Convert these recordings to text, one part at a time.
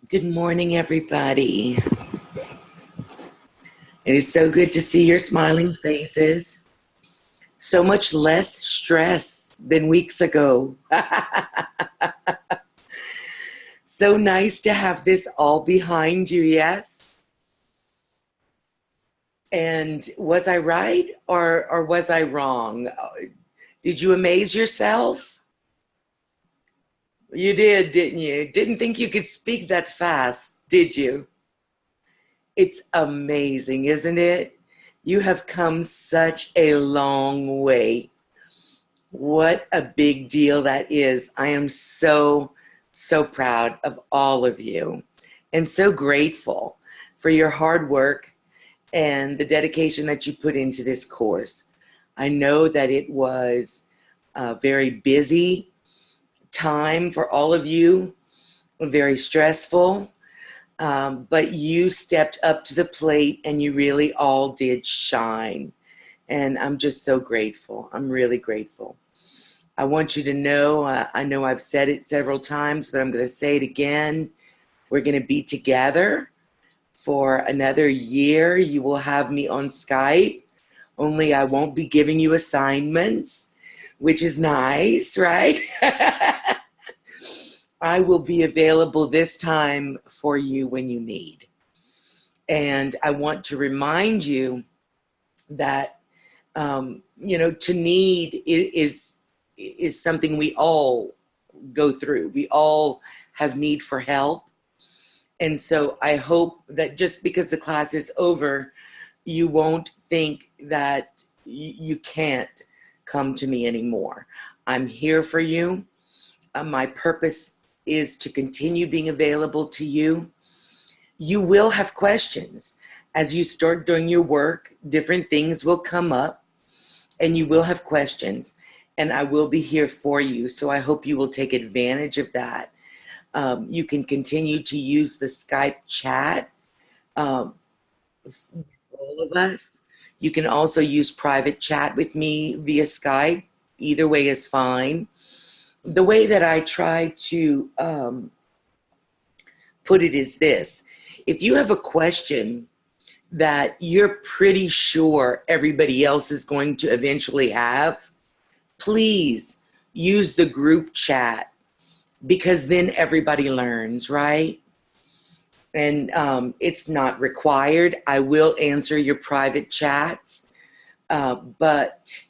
Good morning, everybody. It is so good to see your smiling faces. So much less stress than weeks ago. So nice to have this all behind you, yes? And was I right or was I wrong? Did you amaze yourself? You did, didn't you? Didn't think you could speak that fast, did you? It's amazing, isn't it? You have come such a long way. What a big deal that is. I am so proud of all of you and so grateful for your hard work and the dedication that you put into this course. I know that it was a very busy time for all of you, very stressful, but you stepped up to the plate and you really all did shine. And I'm just so grateful. I'm really grateful. I want you to know, I know I've said it several times, but I'm going to say it again. We're going to be together for another year. You will have me on Skype, only I won't be giving you assignments, which is nice, right? I will be available this time for you when you need. And I want to remind you that, you know, to need is something we all go through. We all have need for help. And so I hope that just because the class is over, you won't think that you can't come to me anymore. I'm here for you. My purpose is to continue being available to you. You will have questions. As you start doing your work, different things will come up and you will have questions, and I will be here for you. So I hope you will take advantage of that. You can continue to use the Skype chat, all of us. You can also use private chat with me via Skype. Either way is fine. The way that I try to put it is this. If you have a question that you're pretty sure everybody else is going to eventually have, please use the group chat, because then everybody learns, right? And it's not required. I will answer your private chats, but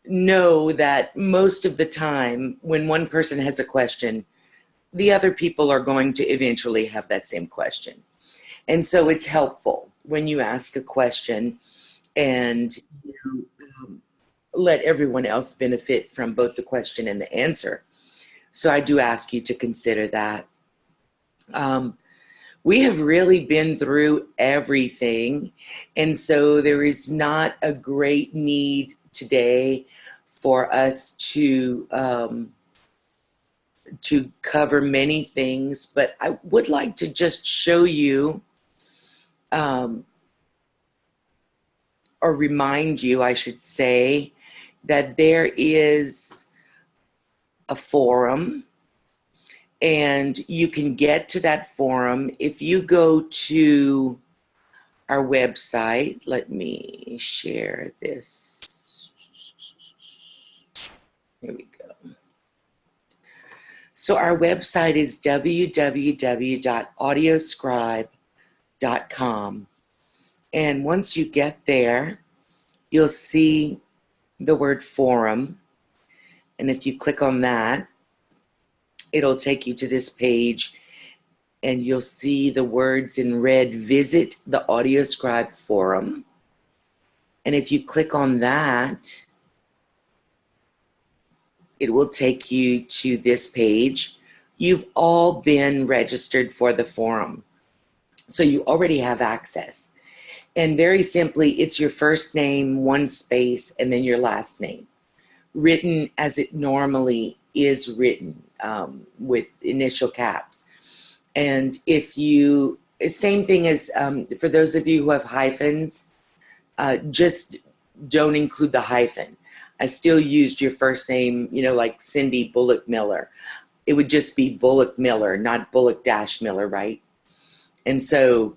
know that most of the time when one person has a question, the other people are going to eventually have that same question. And so it's helpful when you ask a question and you let everyone else benefit from both the question and the answer. So I do ask you to consider that. We have really been through everything, and so there is not a great need today for us to to cover many things, but I would like to just show you, or remind you, I should say, that there is a forum, and you can get to that forum if you go to our website. Let me share this. Here we go. So our website is www.audioscribe.com. And once you get there, you'll see the word forum. And if you click on that, it'll take you to this page, and you'll see the words in red, visit the AudioScribe forum. And if you click on that, it will take you to this page. You've all been registered for the forum, so you already have access. And very simply, it's your first name, one space, and then your last name, written as it normally is written, with initial caps. And if you, same thing as for those of you who have hyphens, just don't include the hyphen. I still used your first name, you know, like Cindy Bullock Miller. It would just be Bullock Miller, not Bullock Dash Miller, right? And so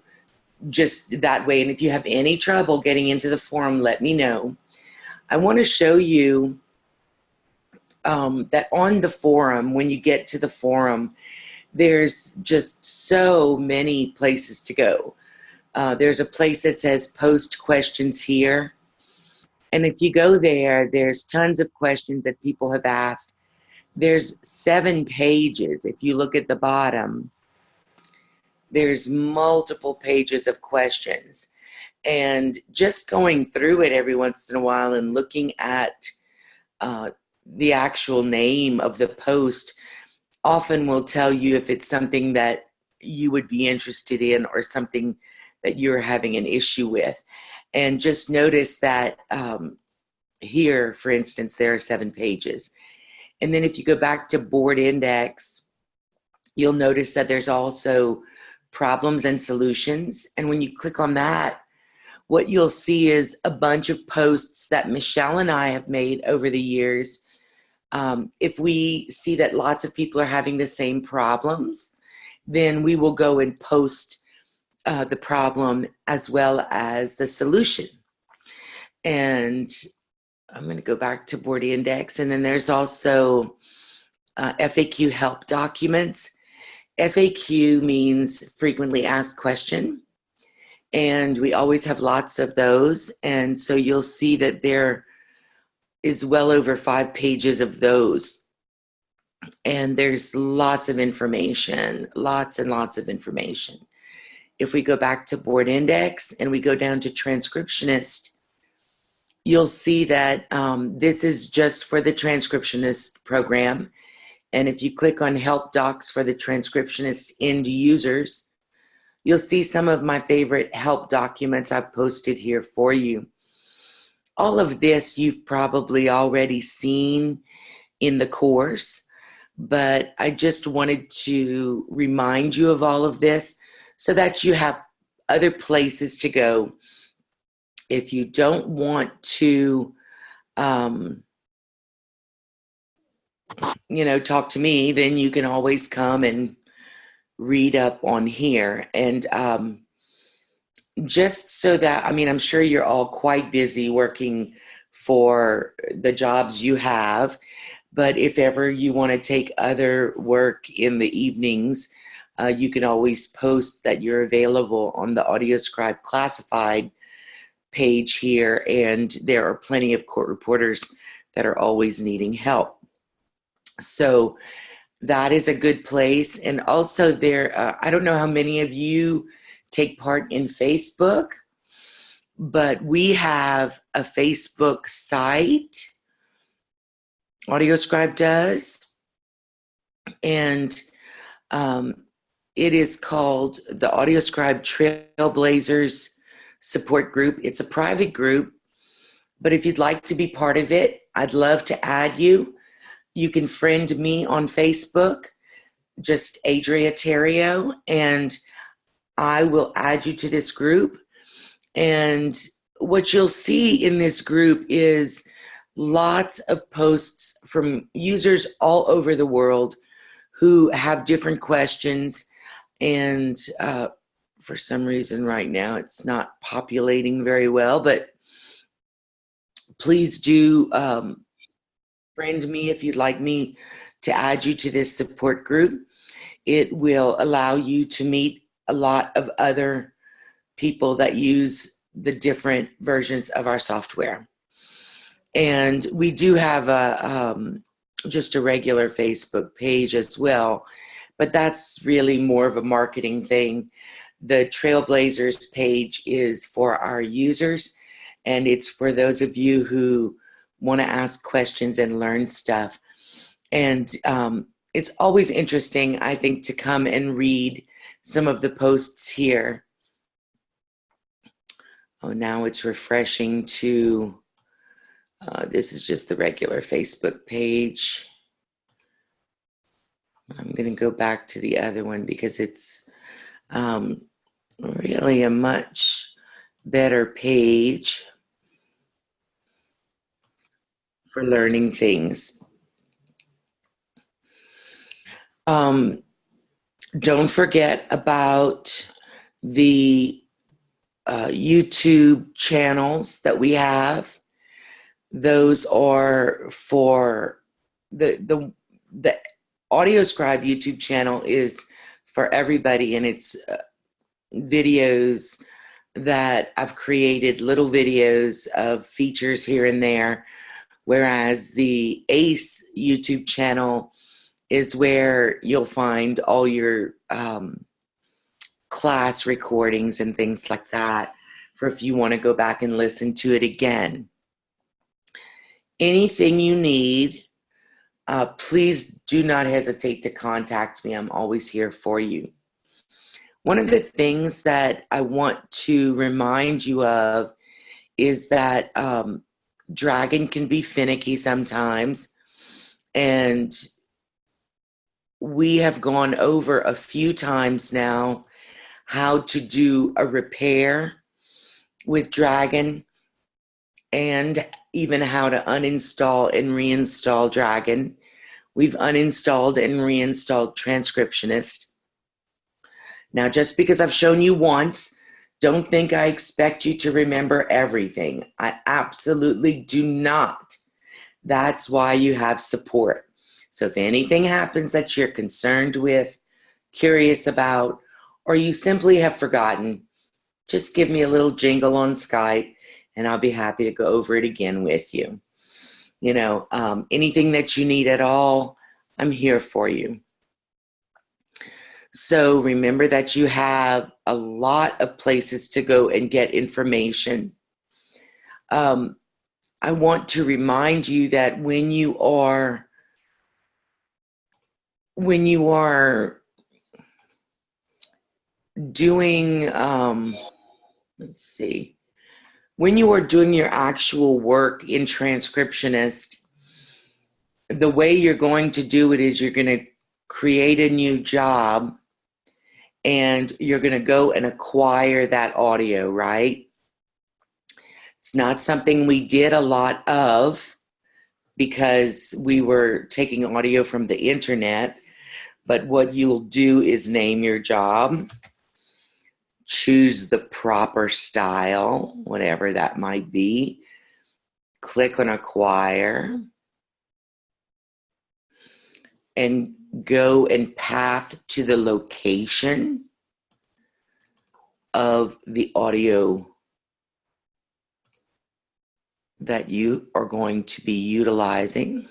just that way. And if you have any trouble getting into the forum, let me know. I want to show you that on the forum, when you get to the forum, there's just so many places to go. There's a place that says post questions here. And if you go there, there's tons of questions that people have asked. There's 7 pages. If you look at the bottom, there's multiple pages of questions. And just going through it every once in a while and looking at the actual name of the post often will tell you if it's something that you would be interested in or something that you're having an issue with. And just notice that here, for instance, there are 7 pages. And then if you go back to board index, you'll notice that there's also problems and solutions. And when you click on that, what you'll see is a bunch of posts that Michelle and I have made over the years. If we see that lots of people are having the same problems, then we will go and post the problem as well as the solution. And I'm going to go back to board index. And then there's also FAQ help documents. FAQ means frequently asked question. And we always have lots of those. And so you'll see that there is well over 5 pages of those. And there's lots of information, lots and lots of information. If we go back to board index and we go down to transcriptionist, you'll see that this is just for the transcriptionist program. And if you click on help docs for the transcriptionist end users, you'll see some of my favorite help documents I've posted here for you. All of this you've probably already seen in the course, but I just wanted to remind you of all of this so that you have other places to go. If you don't want to, talk to me, then you can always come and read up on here. And just so that, I'm sure you're all quite busy working for the jobs you have, but if ever you want to take other work in the evenings, you can always post that you're available on the AudioScribe classified page here, and there are plenty of court reporters that are always needing help. So that is a good place. And also there, I don't know how many of you take part in Facebook, but we have a Facebook site, AudioScribe does, and it is called the AudioScribe Trailblazers Support Group. It's a private group, but if you'd like to be part of it, I'd love to add you. You can friend me on Facebook, just Adria Terrio, and I will add you to this group. And what you'll see in this group is lots of posts from users all over the world who have different questions. And for some reason right now it's not populating very well, but please do friend me if you'd like me to add you to this support group. It will allow you to meet a lot of other people that use the different versions of our software. And we do have just a regular Facebook page as well, but that's really more of a marketing thing. The Trailblazers page is for our users, and it's for those of you who want to ask questions and learn stuff. And it's always interesting, I think, to come and read some of the posts here. Oh, now it's refreshing to, this is just the regular Facebook page. I'm going to go back to the other one because it's really a much better page for learning things. Don't forget about the YouTube channels that we have. Those are for the AudioScribe YouTube channel is for everybody, and it's videos that I've created, little videos of features here and there, whereas the ACE YouTube channel is where you'll find all your class recordings and things like that for if you want to go back and listen to it again. Anything you need, please do not hesitate to contact me. I'm always here for you. One of the things that I want to remind you of is that Dragon can be finicky sometimes, and we have gone over a few times now how to do a repair with Dragon, and even how to uninstall and reinstall Dragon. We've uninstalled and reinstalled Transcriptionist. Now, just because I've shown you once, don't think I expect you to remember everything. I absolutely do not. That's why you have support. So if anything happens that you're concerned with, curious about, or you simply have forgotten, just give me a little jingle on Skype and I'll be happy to go over it again with you. You know, anything that you need at all, I'm here for you. So remember that you have a lot of places to go and get information. I want to remind you that when you are doing, let's see, when you are doing your actual work in Transcriptionist, the way you're going to do it is you're going to create a new job and you're going to go and acquire that audio, right? It's not something we did a lot of because we were taking audio from the internet, but what you'll do is name your job, choose the proper style, whatever that might be, click on acquire, and go and path to the location of the audio that you are going to be utilizing.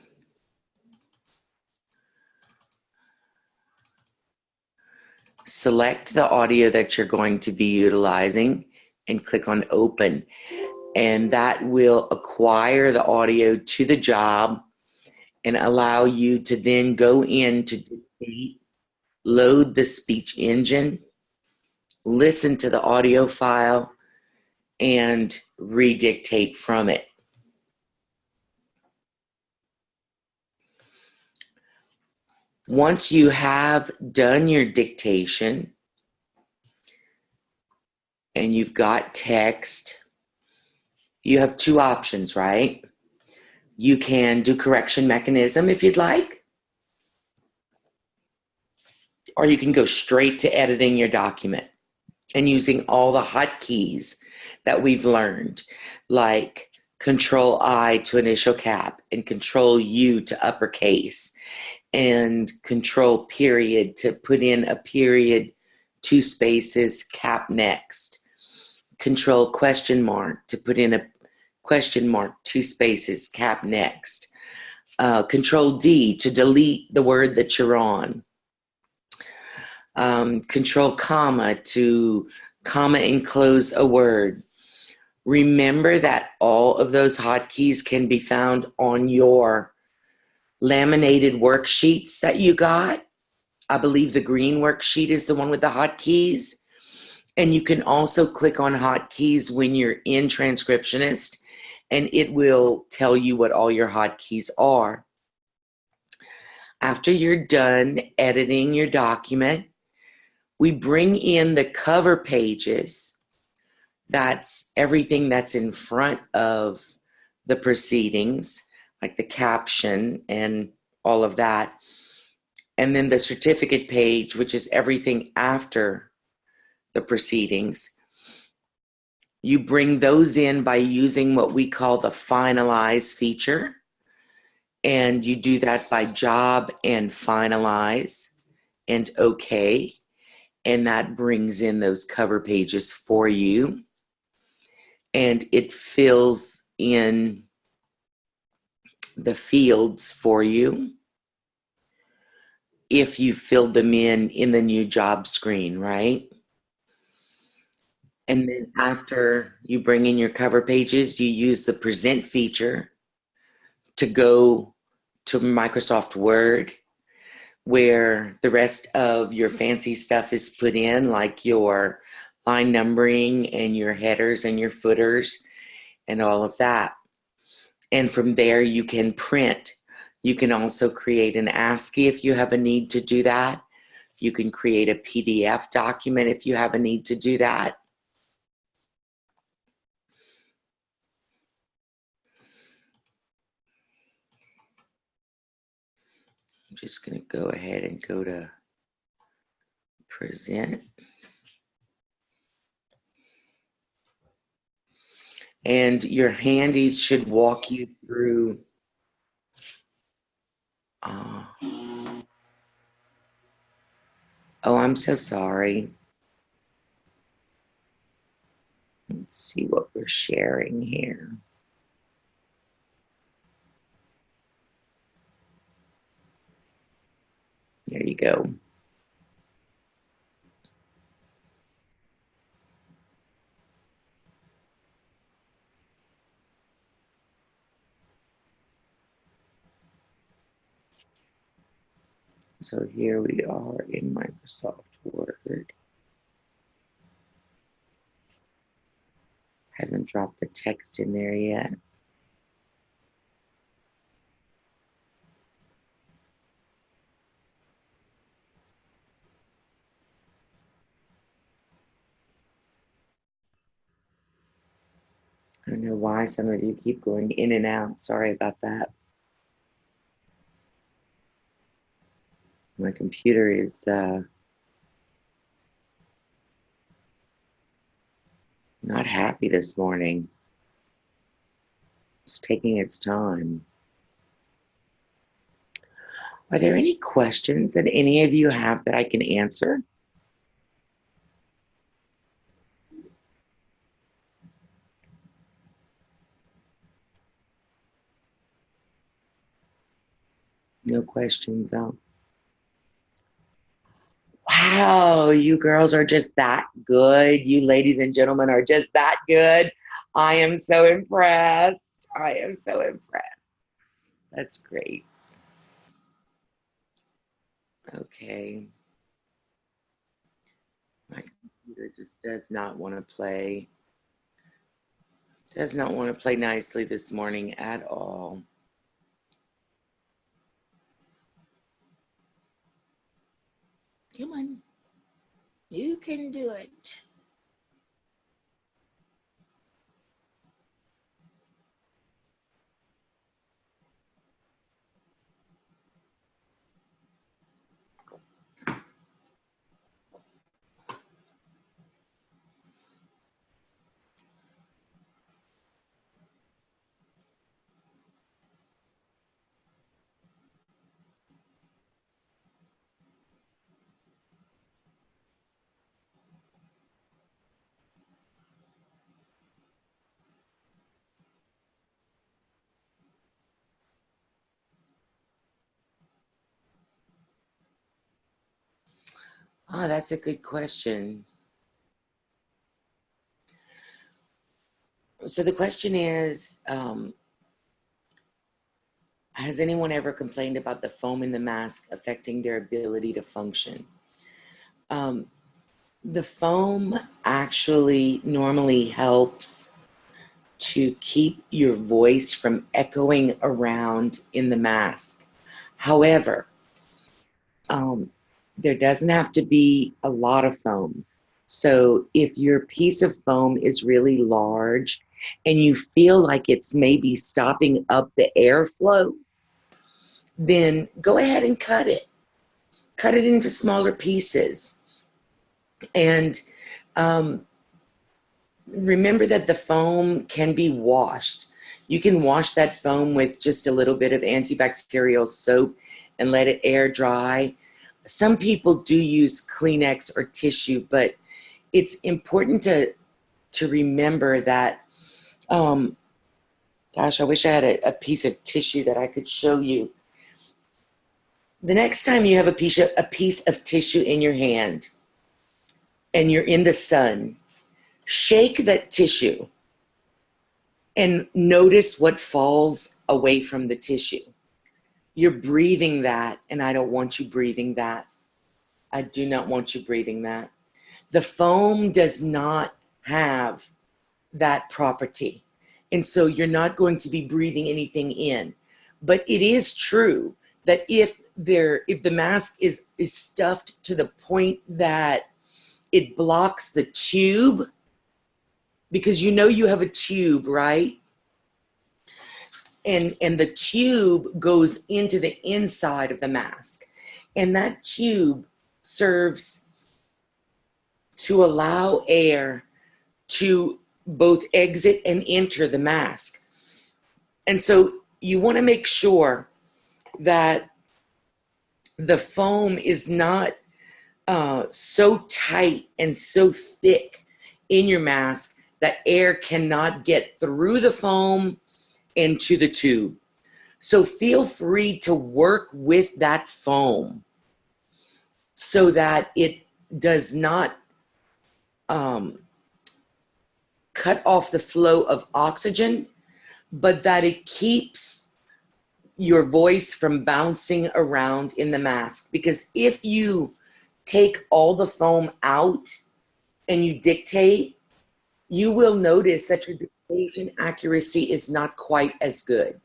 Select the audio that you're going to be utilizing and click on open. And that will acquire the audio to the job and allow you to then go in to dictate, load the speech engine, listen to the audio file, and redictate from it. Once you have done your dictation and you've got text, you have two options, right? You can do correction mechanism if you'd like, or you can go straight to editing your document and using all the hotkeys that we've learned, like Control I to initial cap and Control U to uppercase and Control period to put in a period, 2 spaces, cap next. Control question mark to put in a question mark, 2 spaces, cap next. Control D to delete the word that you're on. Control comma to comma enclose a word. Remember that all of those hotkeys can be found on your laminated worksheets that you got. I believe the green worksheet is the one with the hotkeys. And you can also click on hotkeys when you're in Transcriptionist, and it will tell you what all your hotkeys are. After you're done editing your document, we bring in the cover pages. That's everything that's in front of the proceedings, like the caption and all of that. And then the certificate page, which is everything after the proceedings. You bring those in by using what we call the finalize feature. And you do that by job and finalize and okay. And that brings in those cover pages for you. And it fills in the fields for you if you filled them in the new job screen, right? And then after you bring in your cover pages, you use the present feature to go to Microsoft Word, where the rest of your fancy stuff is put in, like your line numbering and your headers and your footers and all of that. And from there, you can print. You can also create an ASCII if you have a need to do that. You can create a PDF document if you have a need to do that. I'm just going to go ahead and go to present. And your handies should walk you through. Oh, I'm so sorry. Let's see what we're sharing here. There you go. So here we are in Microsoft Word. Hasn't dropped the text in there yet. I don't know why some of you keep going in and out. Sorry about that. My computer is not happy this morning. It's taking its time. Are there any questions that any of you have that I can answer? No questions. Wow, you girls are just that good. You ladies and gentlemen are just that good. I am so impressed. I am so impressed. That's great. Okay. My computer just does not want to play. Does not want to play nicely this morning at all. Come on. You can do it. Ah, that's a good question. So the question is, has anyone ever complained about the foam in the mask affecting their ability to function? The foam actually normally helps to keep your voice from echoing around in the mask. However, there doesn't have to be a lot of foam. So if your piece of foam is really large and you feel like it's maybe stopping up the airflow, then go ahead and cut it. Cut it into smaller pieces. And remember that the foam can be washed. You can wash that foam with just a little bit of antibacterial soap and let it air dry. Some people do use Kleenex or tissue, but it's important to remember that, gosh, I wish I had a piece of tissue that I could show you. The next time you have a piece of tissue in your hand and you're in the sun, shake that tissue and notice what falls away from the tissue. You're breathing that, and I don't want you breathing that. I do not want you breathing that. The foam does not have that property, and so you're not going to be breathing anything in. But it is true that if the mask is stuffed to the point that it blocks the tube, because you know you have a tube, right? And the tube goes into the inside of the mask. And that tube serves to allow air to both exit and enter the mask. And so you want to make sure that the foam is not so tight and so thick in your mask that air cannot get through the foam into the tube. So feel free to work with that foam so that it does not cut off the flow of oxygen, but that it keeps your voice from bouncing around in the mask. Because if you take all the foam out and you dictate, you will notice that your dictation accuracy is not quite as good.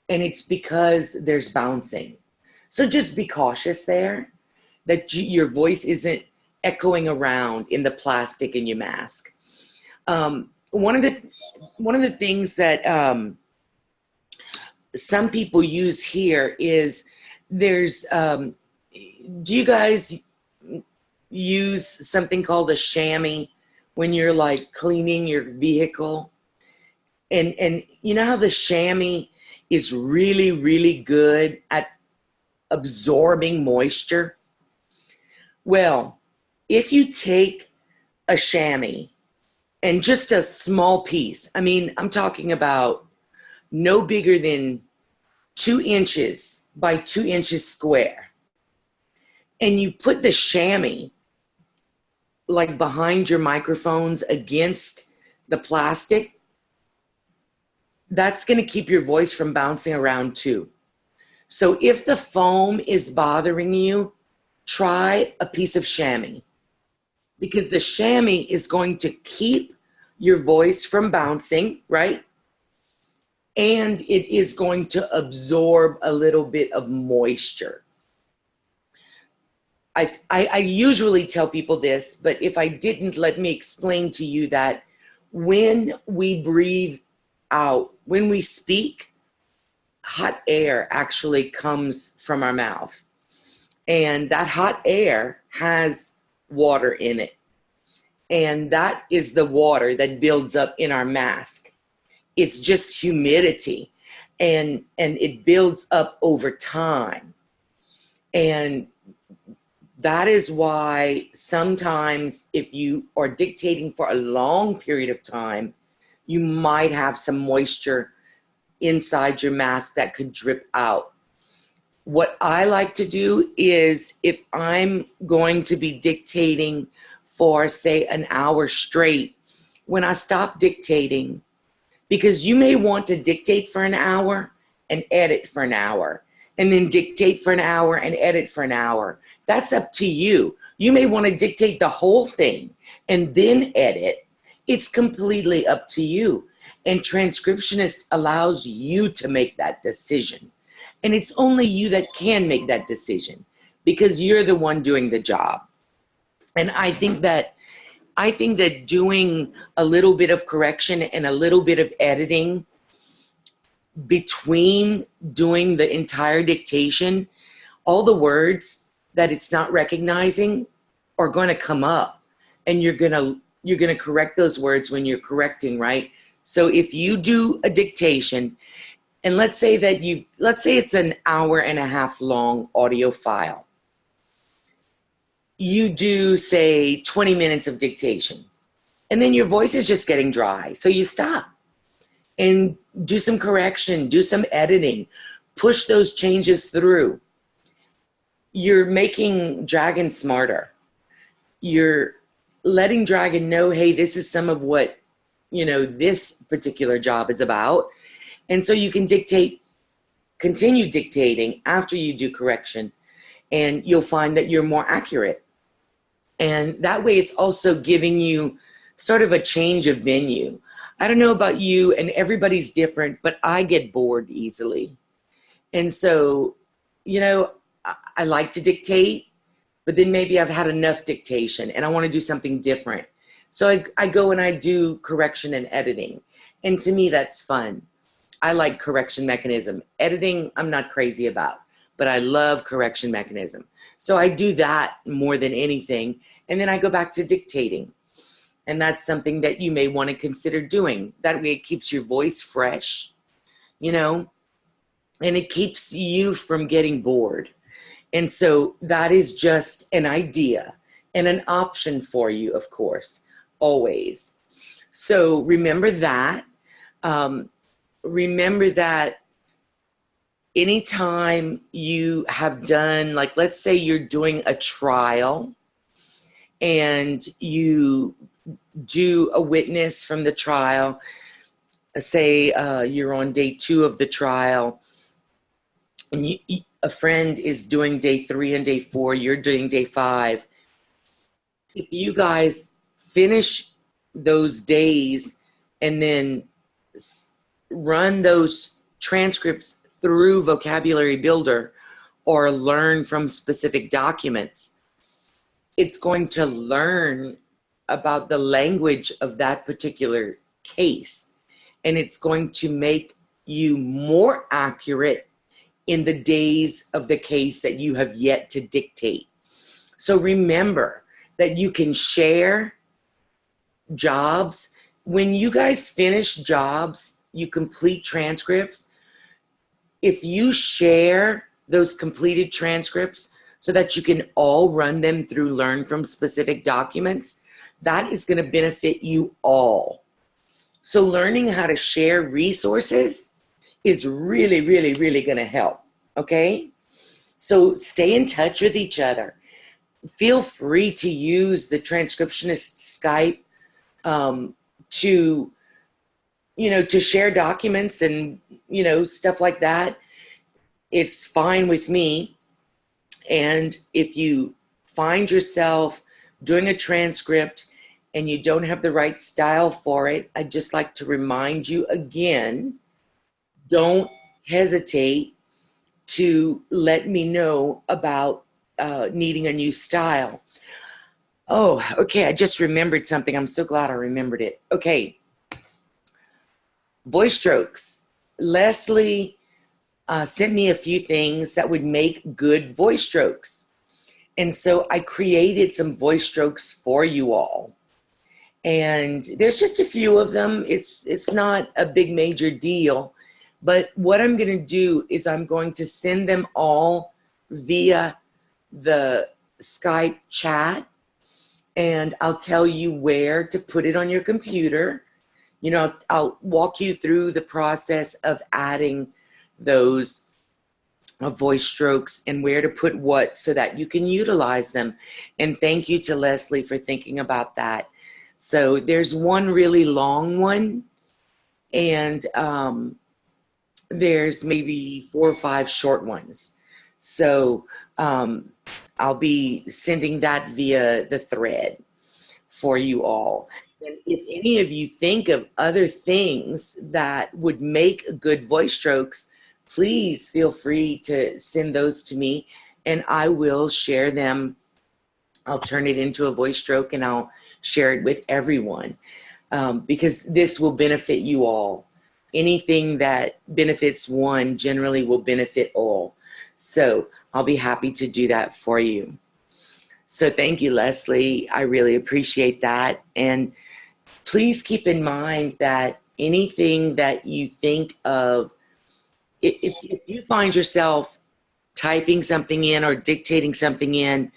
And it's because there's bouncing. So just be cautious there, that your voice isn't echoing around in the plastic in your mask. One of the things that some people use here is there's, do you guys use something called a chamois when you're like cleaning your vehicle? And you know how the chamois is really, really good at absorbing moisture? Well, if you take a chamois and just a small piece, I mean, I'm talking about no bigger than 2 inches by 2 inches square, and you put the chamois like behind your microphones against the plastic, that's going to keep your voice from bouncing around too. So if the foam is bothering you, try a piece of chamois, because the chamois is going to keep your voice from bouncing, right? And it is going to absorb a little bit of moisture. I usually tell people this, but if I didn't, let me explain to you that when we breathe out, when we speak, hot air actually comes from our mouth. And that hot air has water in it. And that is the water that builds up in our mask. It's just humidity. And it builds up over time. And that is why sometimes if you are dictating for a long period of time, you might have some moisture inside your mask that could drip out. What I like to do is if I'm going to be dictating for, say, an hour straight, when I stop dictating, because you may want to dictate for an hour and edit for an hour, and then dictate for an hour and edit for an hour. That's up to you. You may want to dictate the whole thing and then edit. It's completely up to you. And Transcriptionist allows you to make that decision. And it's only you that can make that decision because you're the one doing the job. And I think that doing a little bit of correction and a little bit of editing between doing the entire dictation, all the words that it's not recognizing are going to come up, and you're going to correct those words when you're correcting, right? So if you do a dictation, and let's say it's an hour and a half long audio file. You do, say, 20 minutes of dictation, and then your voice is just getting dry. So you stop and do some correction, do some editing, push those changes through. You're making Dragon smarter. You're letting Dragon know, hey, this is some of what, this particular job is about. And so you can continue dictating after you do correction, and you'll find that you're more accurate. And that way it's also giving you sort of a change of venue. I don't know about you, and everybody's different, but I get bored easily. And so, I like to dictate, but then maybe I've had enough dictation and I want to do something different. So I go and I do correction and editing. And to me, that's fun. I like correction mechanism. Editing, I'm not crazy about, but I love correction mechanism. So I do that more than anything. And then I go back to dictating. And that's something that you may want to consider doing. That way it keeps your voice fresh, and it keeps you from getting bored. And so that is just an idea and an option for you, of course, always. So remember that. Remember that anytime you have done, like, let's say you're doing a trial and you do a witness from the trial, say you're on day 2 of the trial, and a friend is doing day 3 and day 4, you're doing day 5. If you guys finish those days and then run those transcripts through Vocabulary Builder or learn from specific documents, it's going to learn about the language of that particular case. And it's going to make you more accurate in the days of the case that you have yet to dictate. So remember that you can share jobs. When you guys finish jobs, you complete transcripts. If you share those completed transcripts so that you can all run them through Learn from Specific Documents, that is going to benefit you all. So learning how to share resources is really, really, really going to help, okay? So stay in touch with each other. Feel free to use the Transcriptionist Skype to share documents and, stuff like that. It's fine with me. And if you find yourself doing a transcript and you don't have the right style for it, I'd just like to remind you again, don't hesitate to let me know about needing a new style. Oh, okay, I just remembered something. I'm so glad I remembered it. Okay, voice strokes. Leslie sent me a few things that would make good voice strokes. And so I created some voice strokes for you all. And there's just a few of them. It's not a big major deal. But what I'm going to do is I'm going to send them all via the Skype chat. And I'll tell you where to put it on your computer. You know, I'll walk you through the process of adding those voice strokes and where to put what so that you can utilize them. And thank you to Leslie for thinking about that. So there's one really long one, and there's maybe 4 or 5 short ones. So I'll be sending that via the thread for you all. And if any of you think of other things that would make good voice strokes, please feel free to send those to me, and I will share them. I'll turn it into a voice stroke and I'll share it with everyone, because this will benefit you all. Anything that benefits one generally will benefit all. So I'll be happy to do that for you. So thank you, Leslie. I really appreciate that. And please keep in mind that anything that you think of, if you find yourself typing something in or dictating something in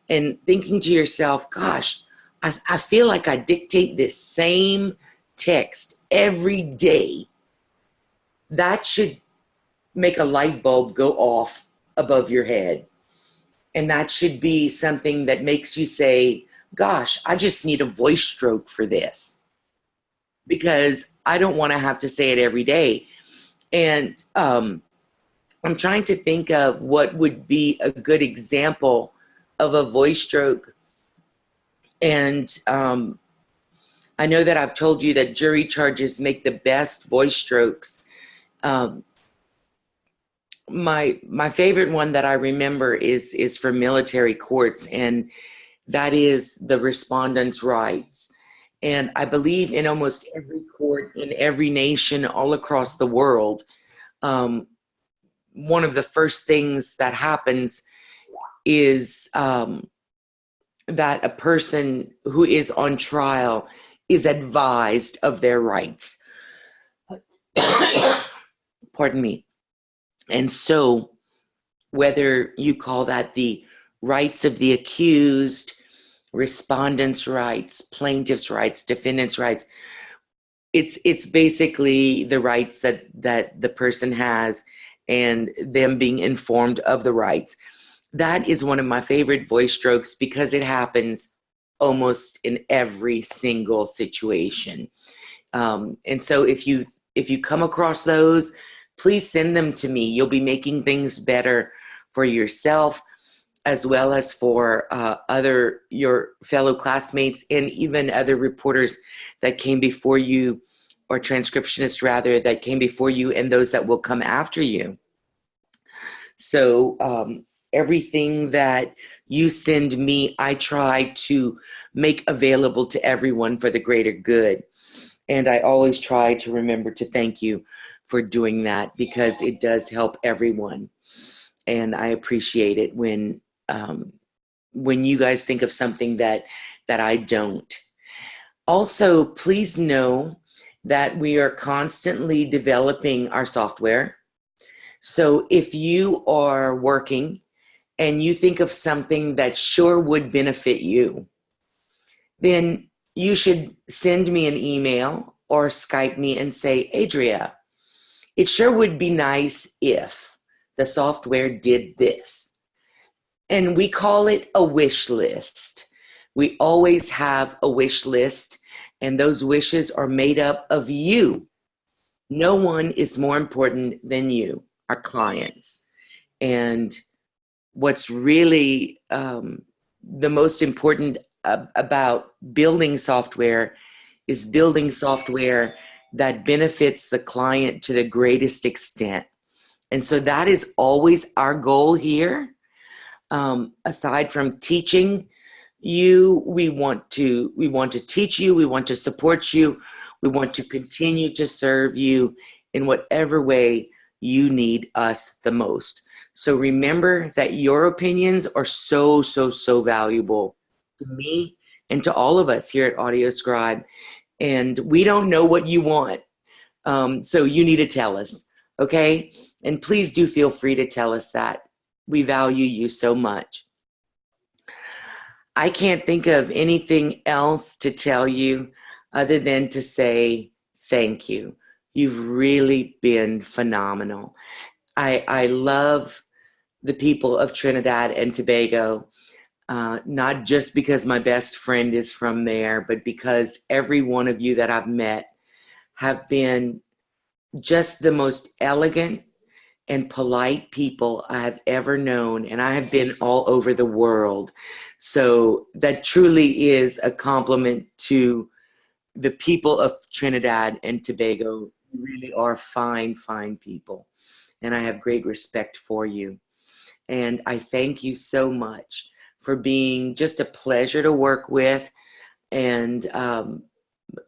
and thinking to yourself, gosh, I feel like I dictate this same text every day, that should make a light bulb go off above your head. And that should be something that makes you say, gosh, I just need a voice stroke for this, because I don't want to have to say it every day. And I'm trying to think of what would be a good example of a voice stroke. And I know that I've told you that jury charges make the best voice strokes. My favorite one that I remember is for military courts, and that is the respondent's rights. And I believe in almost every court in every nation all across the world, one of the first things that happens is that a person who is on trial is advised of their rights. Pardon me. And so whether you call that the rights of the accused, respondent's rights, plaintiff's rights, defendant's rights, it's basically the rights that the person has and them being informed of the rights. That is one of my favorite voice strokes because it happens almost in every single situation. And so if you come across those, please send them to me. You'll be making things better for yourself as well as for your fellow classmates and even other reporters that came before you, or transcriptionists rather, that came before you, and those that will come after you. So everything that you send me, I try to make available to everyone for the greater good. And I always try to remember to thank you for doing that, because it does help everyone. And I appreciate it when you guys think of something that I don't. Also, please know that we are constantly developing our software. So if you are working and you think of something that sure would benefit you, then you should send me an email or Skype me and say, Adria, it sure would be nice if the software did this. And we call it a wish list. We always have a wish list, and those wishes are made up of you. No one is more important than you, our clients. And what's really the most important about building software is building software that benefits the client to the greatest extent. And so that is always our goal here. Aside from teaching you, we want to teach you, we want to support you, we want to continue to serve you in whatever way you need us the most. So remember that your opinions are so, so, so valuable to me and to all of us here at Audio Scribe. And we don't know what you want. So you need to tell us, okay? And please do feel free to tell us that. We value you so much. I can't think of anything else to tell you other than to say thank you. You've really been phenomenal. I love the people of Trinidad and Tobago, not just because my best friend is from there, but because every one of you that I've met have been just the most elegant and polite people I have ever known, and I have been all over the world. So that truly is a compliment to the people of Trinidad and Tobago. You really are fine, fine people, and I have great respect for you. And I thank you so much for being just a pleasure to work with. And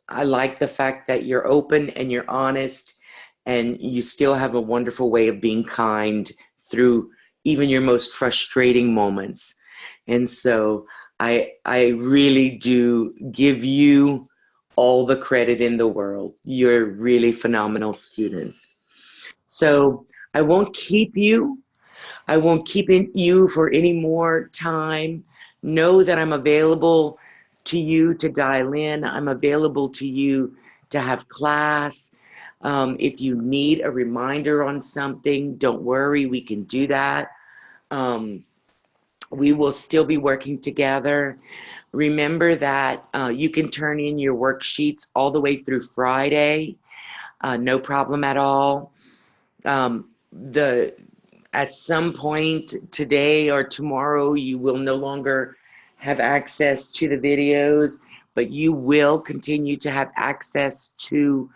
I like the fact that you're open and you're honest, and you still have a wonderful way of being kind through even your most frustrating moments. And so I really do give you all the credit in the world. You're really phenomenal students. So I won't keep you. I won't keep you for any more time. Know that I'm available to you to dial in. I'm available to you to have class. If you need a reminder on something, don't worry, we can do that. We will still be working together. Remember that you can turn in your worksheets all the way through Friday. No problem at all. At some point today or tomorrow, you will no longer have access to the videos, but you will continue to have access to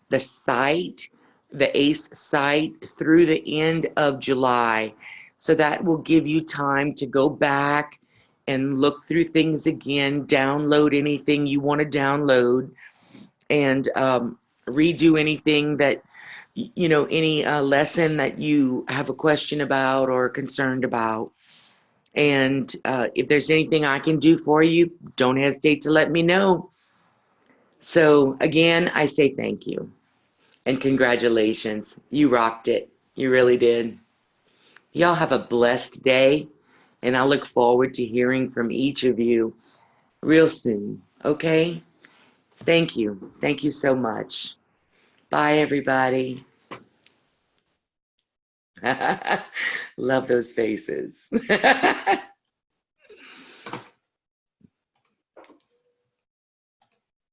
the site, the ACE site, through the end of July. So that will give you time to go back and look through things again, download anything you want to download, and redo anything that, you know, any lesson that you have a question about or concerned about. And if there's anything I can do for you, don't hesitate to let me know. So again, I say thank you and congratulations. You rocked it. You really did. Y'all have a blessed day, and I look forward to hearing from each of you real soon. Okay? Thank you. Thank you so much. Bye, everybody. Love those faces.